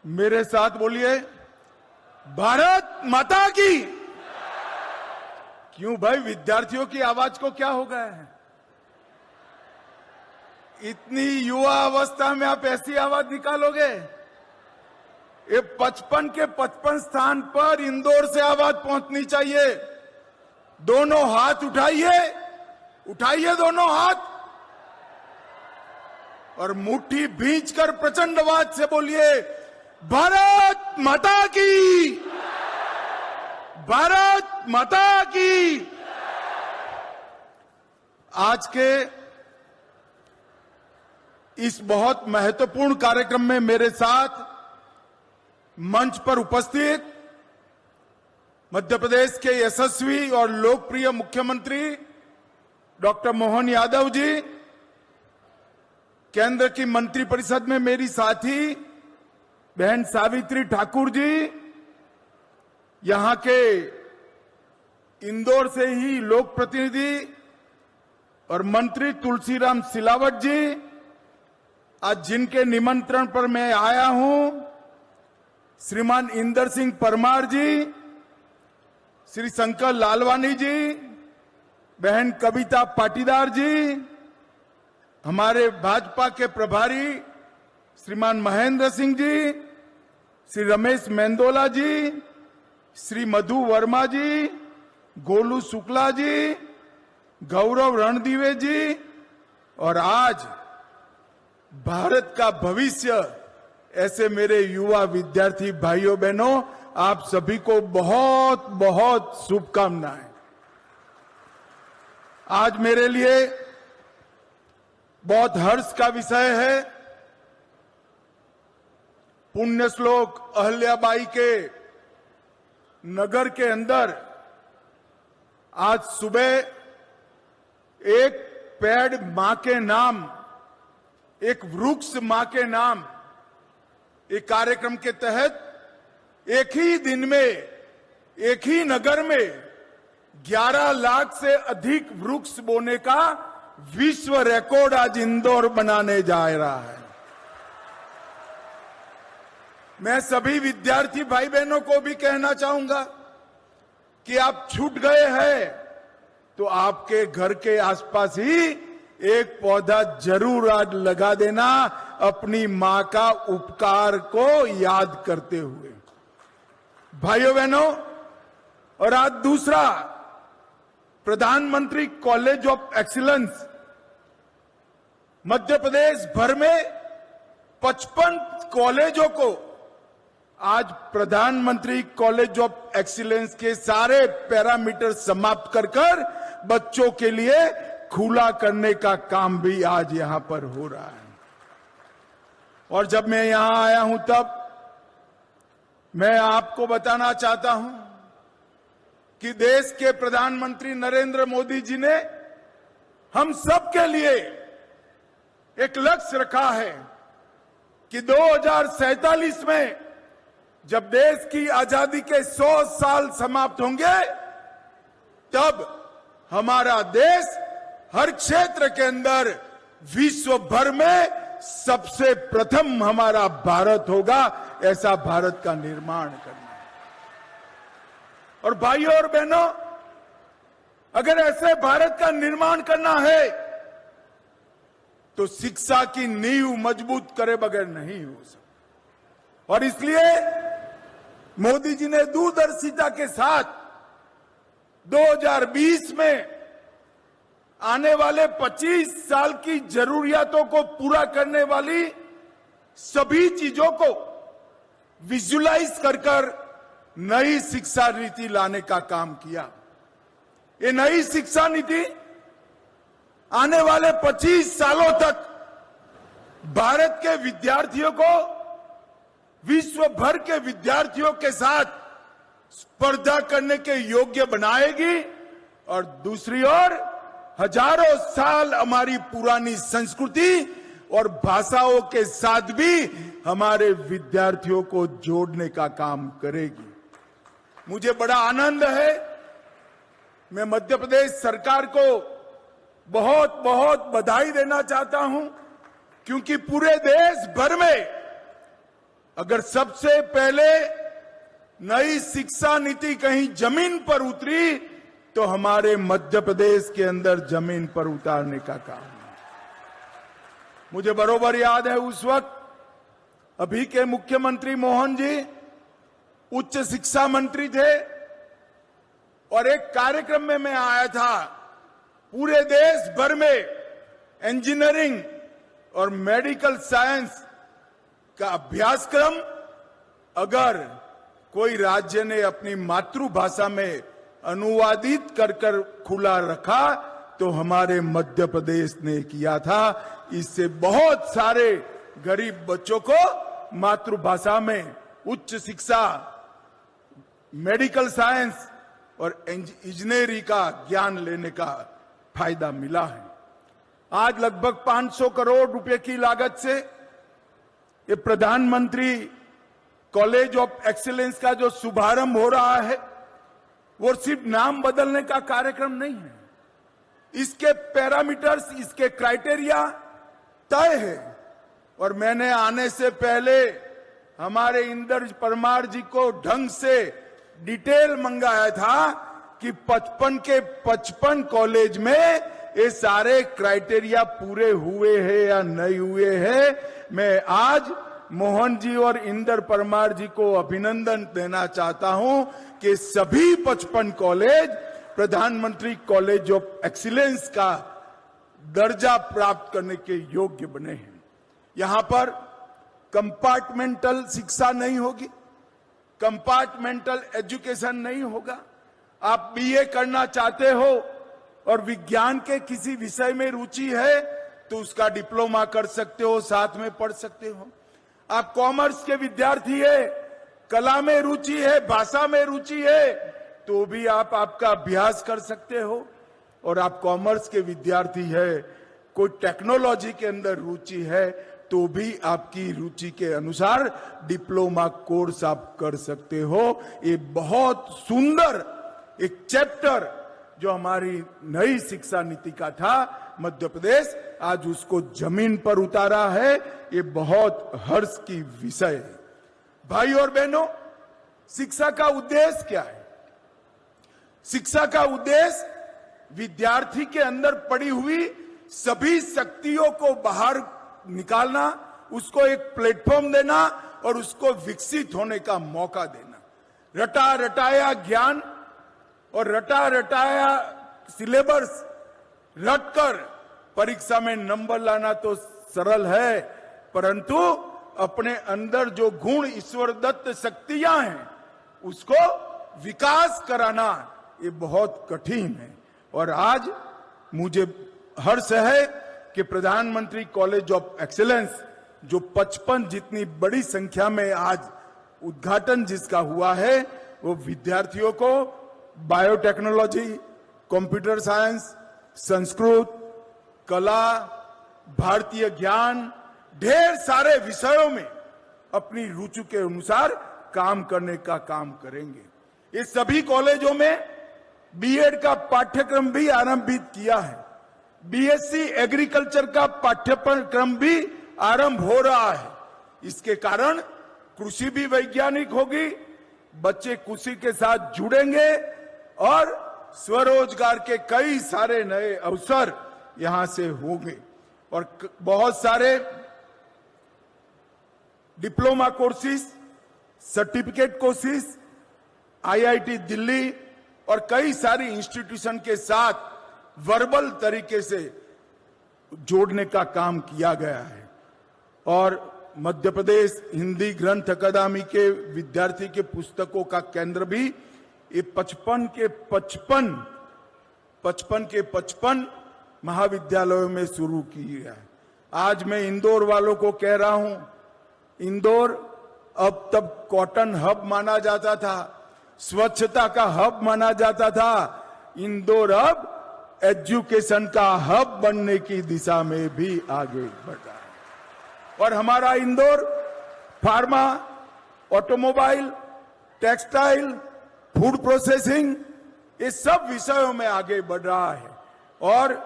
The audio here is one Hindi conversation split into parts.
मेरे साथ बोलिए, भारत माता की। क्यों भाई, विद्यार्थियों की आवाज को क्या हो गया है? इतनी युवा अवस्था में आप ऐसी आवाज निकालोगे? ये 55 के 55 स्थान पर इंदौर से आवाज पहुंचनी चाहिए। दोनों हाथ उठाइए, उठाइए दोनों हाथ और मुट्ठी भींचकर प्रचंड आवाज से बोलिए, भारत माता की, भारत माता की। आज के इस बहुत महत्वपूर्ण कार्यक्रम में मेरे साथ मंच पर उपस्थित मध्य प्रदेश के यशस्वी और लोकप्रिय मुख्यमंत्री डॉक्टर मोहन यादव जी, केंद्र की मंत्रिपरिषद में मेरी साथी बहन सावित्री ठाकुर जी, यहां के इंदौर से ही लोक प्रतिनिधि और मंत्री तुलसीराम सिलावट जी, आज जिनके निमंत्रण पर मैं आया हूं, श्रीमान इंदर सिंह परमार जी, श्री शंकर लालवानी जी, बहन कविता पाटीदार जी, हमारे भाजपा के प्रभारी श्रीमान महेंद्र सिंह जी, श्री रमेश मेंदोला जी, श्री मधु वर्मा जी, गोलू शुक्ला जी, गौरव रणदीवे जी, और आज भारत का भविष्य ऐसे मेरे युवा विद्यार्थी भाइयों बहनों, आप सभी को बहुत बहुत शुभकामनाएं। आज मेरे लिए बहुत हर्ष का विषय है। पुण्य श्लोक अहल्याबाई के नगर के अंदर आज सुबह एक पेड़ मां के नाम, एक वृक्ष मां के नाम, एक कार्यक्रम के तहत एक ही दिन में एक ही नगर में 11 लाख से अधिक वृक्ष बोने का विश्व रिकॉर्ड आज इंदौर बनाने जा रहा है। मैं सभी विद्यार्थी भाई बहनों को भी कहना चाहूंगा कि आप छूट गए हैं तो आपके घर के आसपास ही एक पौधा जरूर आज लगा देना, अपनी मां का उपकार को याद करते हुए। भाइयों बहनों, और आज दूसरा, प्रधानमंत्री college of excellence Madhya Pradesh भर में 55 कॉलेजों को आज प्रधानमंत्री कॉलेज ऑफ एक्सीलेंस के सारे पैरामीटर समाप्त कर बच्चों के लिए खुला करने का काम भी आज यहां पर हो रहा है। और जब मैं यहां आया हूं तब मैं आपको बताना चाहता हूं कि देश के प्रधानमंत्री नरेंद्र मोदी जी ने हम सब के लिए एक लक्ष्य रखा है कि 2047 में जब देश की आजादी के 100 साल समाप्त होंगे, तब हमारा देश हर क्षेत्र के अंदर विश्व भर में सबसे प्रथम हमारा भारत होगा। ऐसा भारत का निर्माण करना है। और भाइयों और बहनों, अगर ऐसे भारत का निर्माण करना है तो शिक्षा की नींव मजबूत करे बगैर नहीं हो सकता। और इसलिए मोदी जी ने दूरदर्शिता के साथ 2020 में आने वाले 25 साल की जरूरियातों को पूरा करने वाली सभी चीजों को विजुलाइज कर नई शिक्षा नीति लाने का काम किया। ये नई शिक्षा नीति आने वाले 25 सालों तक भारत के विद्यार्थियों को विश्व भर के विद्यार्थियों के साथ स्पर्धा करने के योग्य बनाएगी, और दूसरी ओर हजारों साल हमारी पुरानी संस्कृति और भाषाओं के साथ भी हमारे विद्यार्थियों को जोड़ने का काम करेगी। मुझे बड़ा आनंद है, मैं मध्य प्रदेश सरकार को बहुत बहुत बधाई देना चाहता हूं, क्योंकि पूरे देश भर में अगर सबसे पहले नई शिक्षा नीति कहीं जमीन पर उतरी तो हमारे मध्य प्रदेश के अंदर जमीन पर उतारने का काम है। मुझे बरोबर याद है उस वक्त अभी के मुख्यमंत्री मोहन जी उच्च शिक्षा मंत्री थे और एक कार्यक्रम में मैं आया था। पूरे देश भर में इंजीनियरिंग और मेडिकल साइंस का अभ्यासक्रम अगर कोई राज्य ने अपनी मातृभाषा में अनुवादित कर खुला रखा तो हमारे मध्य प्रदेश ने किया था। इससे बहुत सारे गरीब बच्चों को मातृभाषा में उच्च शिक्षा, मेडिकल साइंस और इंजीनियरिंग का ज्ञान लेने का फायदा मिला है। आज लगभग 500 करोड़ रुपए की लागत से ये प्रधानमंत्री कॉलेज ऑफ एक्सीलेंस का जो शुभारंभ हो रहा है वो सिर्फ नाम बदलने का कार्यक्रम नहीं है। इसके पैरामीटर्स, इसके क्राइटेरिया तय है। और मैंने आने से पहले हमारे इंदर परमार जी को ढंग से डिटेल मंगाया था कि 55 के 55 कॉलेज में ये सारे क्राइटेरिया पूरे हुए हैं या नहीं हुए हैं। मैं आज मोहन जी और इंदर परमार जी को अभिनंदन देना चाहता हूं कि सभी 55 कॉलेज प्रधानमंत्री कॉलेज ऑफ एक्सीलेंस का दर्जा प्राप्त करने के योग्य बने हैं। यहां पर कंपार्टमेंटल शिक्षा नहीं होगी, कंपार्टमेंटल एजुकेशन नहीं होगा। आप बीए करना चाहते हो और विज्ञान के किसी विषय में रुचि है तो उसका डिप्लोमा कर सकते हो, साथ में पढ़ सकते हो। आप कॉमर्स के विद्यार्थी है, कला में रुचि है, भाषा में रुचि है, तो भी आप आपका अभ्यास कर सकते हो। और आप कॉमर्स के विद्यार्थी है, कोई टेक्नोलॉजी के अंदर रुचि है, तो भी आपकी रुचि के अनुसार डिप्लोमा कोर्स आप कर सकते हो। ये बहुत सुंदर एक चैप्टर जो हमारी नई शिक्षा नीति का था, मध्य प्रदेश आज उसको जमीन पर उतारा है। ये बहुत हर्ष की विषय है। भाई और बहनों, शिक्षा का उद्देश्य क्या है? शिक्षा का उद्देश्य विद्यार्थी के अंदर पड़ी हुई सभी शक्तियों को बाहर निकालना, उसको एक प्लेटफॉर्म देना और उसको विकसित होने का मौका देना। रटा रटाया ज्ञान और रटा रटाया सिलेबस रटकर परीक्षा में नंबर लाना तो सरल है, परंतु अपने अंदर जो गुण ईश्वर दत्त शक्तियां हैं उसको विकास कराना ये बहुत कठिन है। और आज मुझे हर्ष है कि प्रधानमंत्री कॉलेज ऑफ एक्सीलेंस जो 55 जितनी बड़ी संख्या में आज उद्घाटन जिसका हुआ है, वो विद्यार्थियों को बायोटेक्नोलॉजी, कंप्यूटर साइंस, संस्कृत, कला, भारतीय ज्ञान, ढेर सारे विषयों में अपनी रुचि के अनुसार काम करने का काम करेंगे। ये सभी कॉलेजों में बीएड का पाठ्यक्रम भी आरंभित किया है। बीएससी एग्रीकल्चर का पाठ्यक्रम भी आरंभ हो रहा है। इसके कारण कृषि भी वैज्ञानिक होगी, बच्चे कृषि के साथ जुड़ेंगे और स्वरोजगार के कई सारे नए अवसर यहां से होंगे। और बहुत सारे diploma courses, certificate courses IIT Delhi और कई सारी इंस्टीट्यूशन के साथ वर्बल तरीके से जोड़ने का काम किया गया है। और मध्य प्रदेश हिंदी ग्रंथ अकादमी के विद्यार्थी के पुस्तकों का केंद्र भी ये 55 के 55 महाविद्यालयों में शुरू किया है। आज मैं इंदौर वालों को कह रहा हूं, इंदौर अब तब कॉटन हब माना जाता था, स्वच्छता का हब माना जाता था। इंदौर अब एजुकेशन का हब बनने की दिशा में भी आगे बढ़ रहा है। और हमारा Indore pharma, automobile, textile, food processing, ये सब विषयों में आगे बढ़ रहा है। और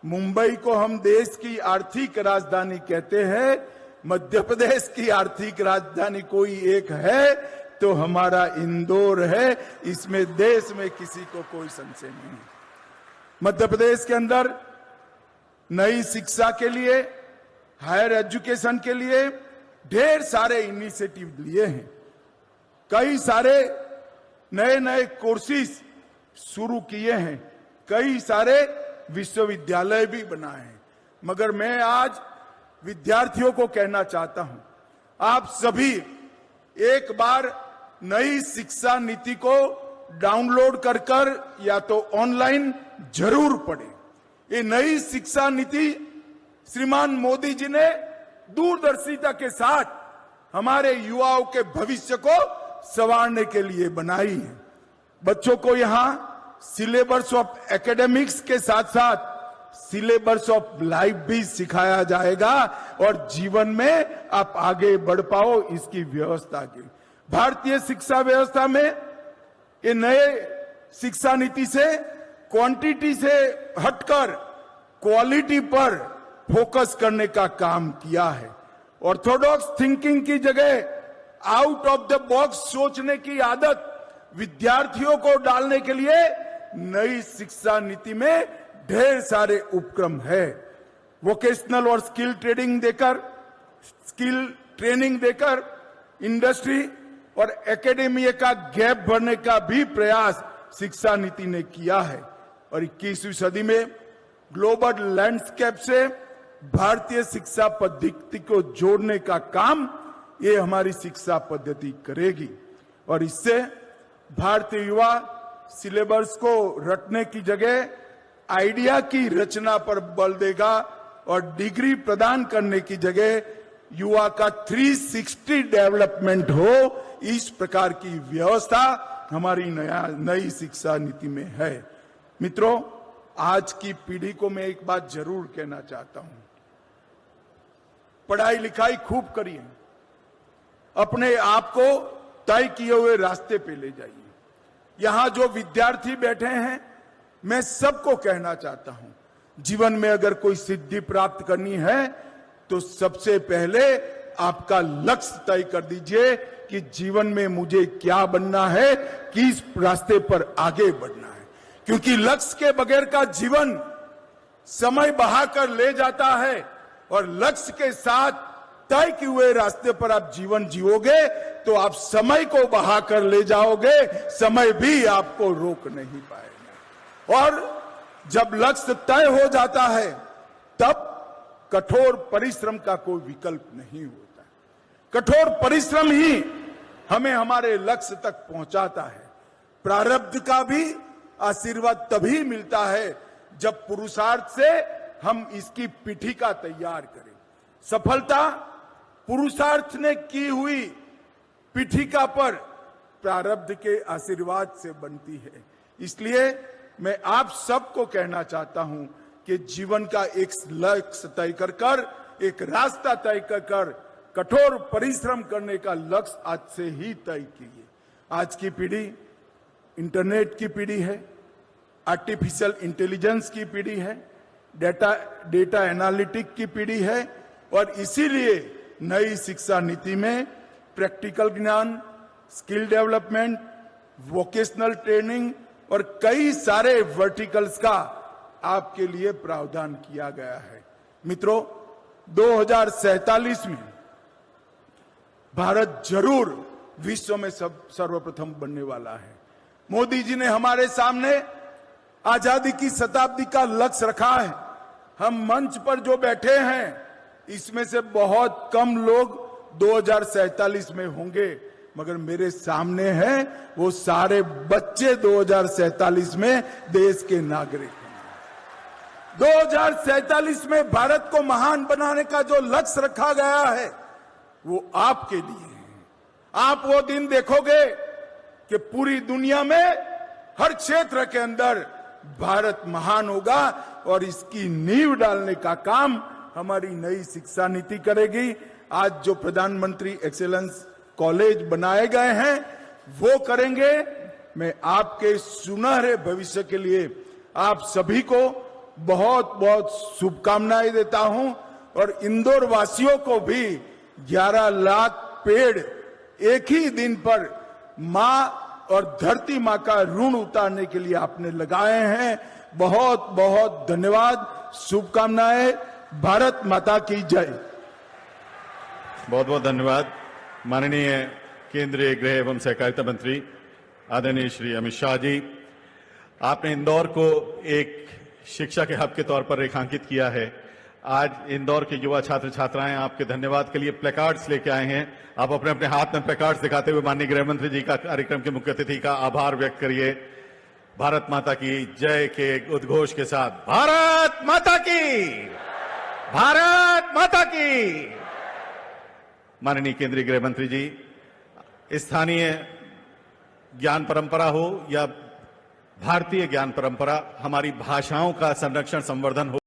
मुंबई को हम देश की आर्थिक राजधानी कहते हैं। मध्य प्रदेश की आर्थिक राजधानी कोई एक है तो हमारा इंदौर है, इसमें देश में किसी को कोई संशय नहीं। मध्य प्रदेश के अंदर नई शिक्षा के लिए, हायर एजुकेशन के लिए ढेर सारे इनिशिएटिव लिए हैं। कई सारे नए नए कोर्सेज शुरू किए हैं, कई सारे विश्वविद्यालय भी बनाए हैं। मगर मैं आज विद्यार्थियों को कहना चाहता हूं, आप सभी एक बार नई शिक्षा नीति को डाउनलोड कर या तो ऑनलाइन जरूर पढ़ें। ये नई शिक्षा नीति श्रीमान मोदी जी ने दूरदर्शिता के साथ हमारे युवाओं के भविष्य को संवारने के लिए बनाई है। बच्चों को यहां सिलेबस ऑफ एकेडमिक्स के साथ साथ सिलेबस ऑफ लाइफ भी सिखाया जाएगा और जीवन में आप आगे बढ़ पाओ, इसकी व्यवस्था की। भारतीय शिक्षा व्यवस्था में ये नए शिक्षा नीति से क्वांटिटी से हटकर क्वालिटी पर फोकस करने का काम किया है। ऑर्थोडॉक्स थिंकिंग की जगह आउट ऑफ द बॉक्स सोचने की आदत विद्यार्थियों को डालने के लिए नई शिक्षा नीति में ढेर सारे उपक्रम है। वोकेशनल और स्किल ट्रेनिंग देकर इंडस्ट्री और एकेडमिया का गैप भरने का भी प्रयास शिक्षा नीति ने किया है। और 21वीं सदी में ग्लोबल लैंडस्केप से भारतीय शिक्षा पद्धति को जोड़ने का काम ये हमारी शिक्षा पद्धति करेगी। और इससे भारतीय युवा सिलेबस को रटने की जगह आइडिया की रचना पर बल देगा और डिग्री प्रदान करने की जगह युवा का 360 डेवलपमेंट हो, इस प्रकार की व्यवस्था हमारी नई शिक्षा नीति में है। मित्रों, आज की पीढ़ी को मैं एक बात जरूर कहना चाहता हूं, पढ़ाई लिखाई खूब करिए, अपने आप को तय किए हुए रास्ते पे ले जाइए। यहां जो विद्यार्थी बैठे हैं, मैं सबको कहना चाहता हूं, जीवन में अगर कोई सिद्धि प्राप्त करनी है तो सबसे पहले आपका लक्ष्य तय कर दीजिए कि जीवन में मुझे क्या बनना है, किस रास्ते पर आगे बढ़ना है। क्योंकि लक्ष्य के बगैर का जीवन समय बहाकर ले जाता है और लक्ष्य के साथ तय किए हुए रास्ते पर आप जीवन जियोगे तो आप समय को बहाकर ले जाओगे, समय भी आपको रोक नहीं पाएगा। और जब लक्ष्य तय हो जाता है तब कठोर परिश्रम का कोई विकल्प नहीं होता। कठोर परिश्रम ही हमें हमारे लक्ष्य तक पहुंचाता है। प्रारब्ध का भी आशीर्वाद तभी मिलता है जब पुरुषार्थ से हम इसकी पीठिका तैयार करें। सफलता पुरुषार्थ ने की हुई पीठिका पर प्रारब्ध के आशीर्वाद से बनती है। इसलिए मैं आप सबको कहना चाहता हूं कि जीवन का एक लक्ष्य तय कर, एक रास्ता तय कर, कठोर परिश्रम करने का लक्ष्य आज से ही तय कीजिए। आज की पीढ़ी इंटरनेट की पीढ़ी है, आर्टिफिशियल इंटेलिजेंस की पीढ़ी है, डेटा एनालिटिक की पीढ़ी है और इसीलिए नई शिक्षा नीति में प्रैक्टिकल ज्ञान, स्किल डेवलपमेंट, वोकेशनल ट्रेनिंग और कई सारे वर्टिकल्स का आपके लिए प्रावधान किया गया है। मित्रों, 2047 में भारत जरूर विश्व में सर्वप्रथम बनने वाला है। मोदी जी ने हमारे सामने आजादी की शताब्दी का लक्ष्य रखा है। हम मंच पर जो बैठे हैं इसमें से बहुत कम लोग 2047 में होंगे, मगर मेरे सामने हैं वो सारे बच्चे 2047 में देश के नागरिक हैं। 2047 में भारत को महान बनाने का जो लक्ष्य रखा गया है वो आपके लिए है। आप वो दिन देखोगे कि पूरी दुनिया में हर क्षेत्र के अंदर भारत महान होगा और इसकी नींव डालने का काम हमारी नई शिक्षा नीति करेगी। आज जो प्रधानमंत्री एक्सीलेंस कॉलेज बनाए गए हैं वो करेंगे। मैं आपके सुनहरे भविष्य के लिए आप सभी को बहुत बहुत शुभकामनाएं देता हूं और इंदौर वासियों को भी 11 लाख पेड़ एक ही दिन पर मां और धरती मां का ऋण उतारने के लिए आपने लगाए हैं। बहुत बहुत धन्यवाद, शुभकामनाएं। भारत माता की जय। बहुत बहुत धन्यवाद। माननीय केंद्रीय गृह एवं सहकारिता मंत्री आदरणीय श्री अमित शाह जी, आपने इंदौर को एक शिक्षा के हब के तौर पर रेखांकित किया है। आज इंदौर के युवा छात्र छात्राएं आपके धन्यवाद के लिए प्लेकार्ड्स लेके आए हैं। आप अपने अपने हाथ में प्लेकार्ड्स दिखाते हुए माननीय गृह मंत्री जी का कार्यक्रम के मुख्य अतिथि का आभार व्यक्त करिए। भारत माता की जय के उद्घोष के साथ भारत माता की, भारत माता की। माननीय केंद्रीय गृह मंत्री जी, स्थानीय ज्ञान परंपरा हो या भारतीय ज्ञान परंपरा, हमारी भाषाओं का संरक्षण संवर्धन हो,